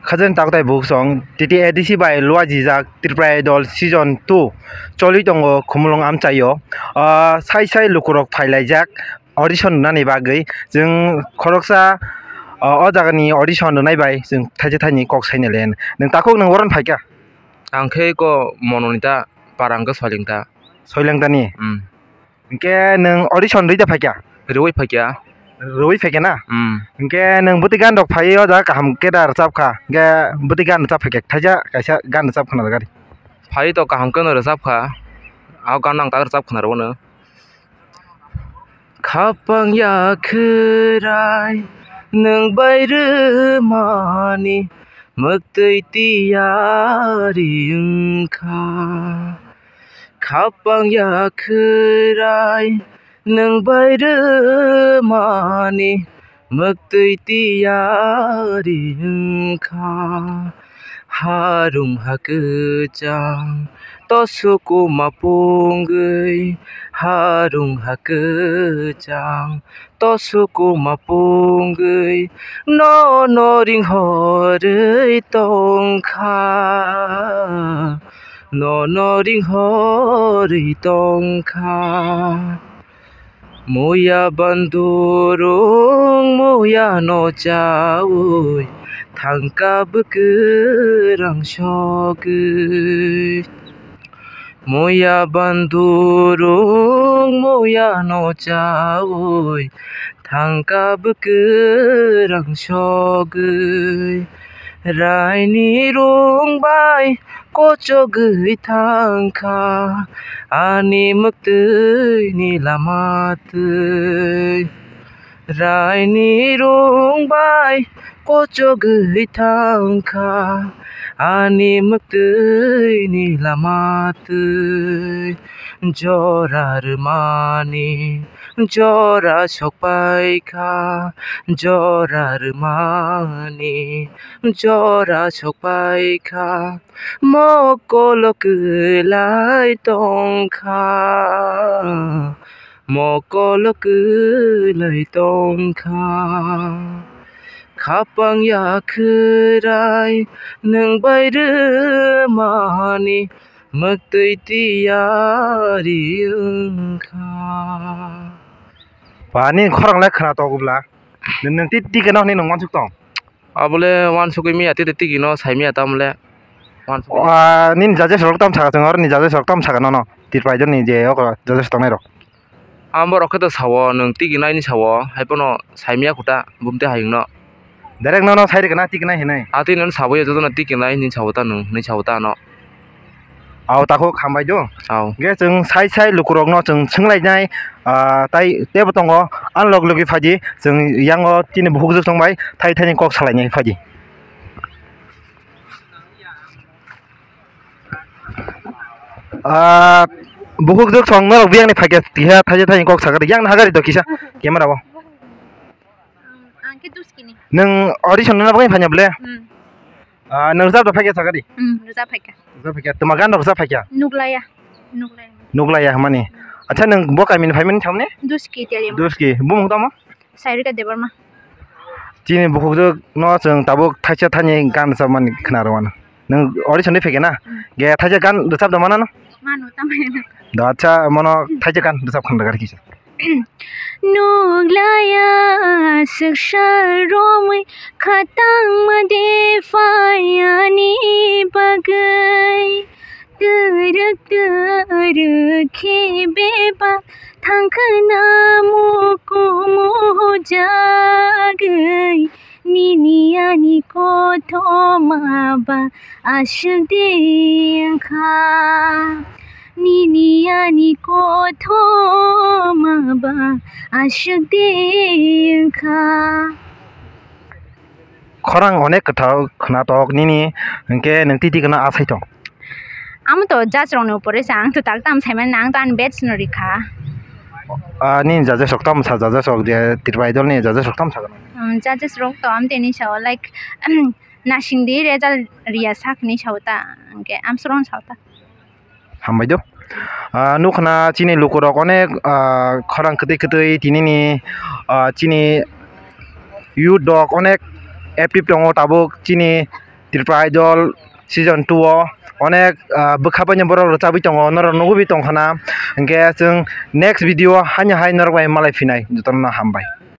Kajan taktai book song titi edisi by Luajijak Tirprai Dol season 2 Choli tongo Kumulong Amchayo sai lukurok phailajak audition nani bagai जों खरकसा अजागानि audition नायबाय जों थाइसे थाइनै कक साइने लेन नों ताखौ नों वरन फाइका आंखे को मननिता पारांगो सयलेंतानि इनके नों audition रैदा फाइका रवै फाइका ना इनके नों बुति गान दक फाइ अजा काम केदार चापखा गे बुति गान चाप फाइका थाइजा काइसा गान चाप खना गारि फाइ तो काम कन रजाबखा आव गान नां तार चाप खना रवनो खापां याखराय नों बायरो मानि मोक्तै तियारि ओंखा खापां याखराय नों बायरो मानि मोक्तै तियारि ओंखा हारुं हाकोजां तसुको मापुंगै हारुं हाकोजां तसुको मापुंगै न रिंहरै तंखा न रिंहरै तंखा मोया बन्दुरुं मोया नजावै थांकाबो गोरां सगै मोया बन्दुरुं मोया नजावै थांकाबो गोरां सगै रायनि रुंबाय कचगै थांखा आनि मोक्तैनि लामातै रायनि रुंबाय कचगै थांखा आनि मोक्तैनि लामातै जरार मानि जरा सकपाइखा जरार मानि जरा सकपाइखा मकलकलाय तंखा मकलकलाय तंखा खापां याखराय नों बायरो मानि मोक्तै तियारि ओंखा पानी खरंलाय खना तगुब्ला नों टिकेट हनै नों मानसुक दं आबले वानसुक मिया टिकेट न साइमिया तामले निन जाजे सरक ताम छागा जों नि जाजे सरक ताम छागा न तिरपाइ जन नि जे अक जाजे सरक नायरो आमबो रखे त सावो नों टिकेट नायनि सावो हाइपनो साइमिया खुटा बुमते हायिं न डाइरेक्ट न साइड गना टिकेट नाय हेनै आति नन सावो जदन टिकेट नाय नि सावता नों नै सावता न आव ताखौ खामबाय दो आव गे जों साइ लुकुरक न जों सोंलायनाय ताइ तेबो दङ आनलग लगे फादि जों यांग तिनि बुहुग जों संबाय थाइनि कक सालायनाय फादि बुहुग जों संग न बियांनि फागे तिहा थाइनि कक सागारि यांग हागारि द किसा केमेरा बो आंके दुस्किनि नों ऑडिशन न बगै फान्याबले नों जाब फागे सागारि रोजा फाइका तमा गान रोजा फाइका नुगलाया माने अच्छा नों बकामिनि फाइमेन थामने दुस्की बुमुग दमा साइरिका देबरमा तिनि बुहुग जों न जों ताबो थाइसे थाइनि गान सब माने खोनारवान नों ऑडिशन नि फैगे ना गे थाइसे गान रोजाब दमाना न मानु तामायना दा अच्छा मनो थाइसे गान रोजाब खन गारि किसा नुगलाया सक्षरोमै खतां मदे फायानि बगै तरक खेबेबा थांखना मुको मोजागै निनियानि कथमाबा आशदेंखा निनियानि कथमाबा आशदेंखा खरां अनेक कथाव खनातक निनि इनके नों टिकेट आसाइ दं आम तो जाज रंनो परे सांग तो ताल ताम साइमान नांग तो आन बेट्स नरिखा नि जाजे सकताम सा जाजे सक जे तिरपाइ दल नि जाजे सकताम सा जाजे सक तो आम तेनि साव लाइक नासिंदि रेजाल रिया साखनि सावता इनके आम सरन सावता हामबायदो नुखना चिनि लुकुरक अनेक खरां खोदै तिनिनि चिनि युथ दक अनेक एक्टिभ दङ ताबो चिनि Tirpra Idol season 2 o onek bokhabani borok chabi tongo norok nugubi tongkhana hingke chong next video hanya hai norok bai malai phinai jotono hambai.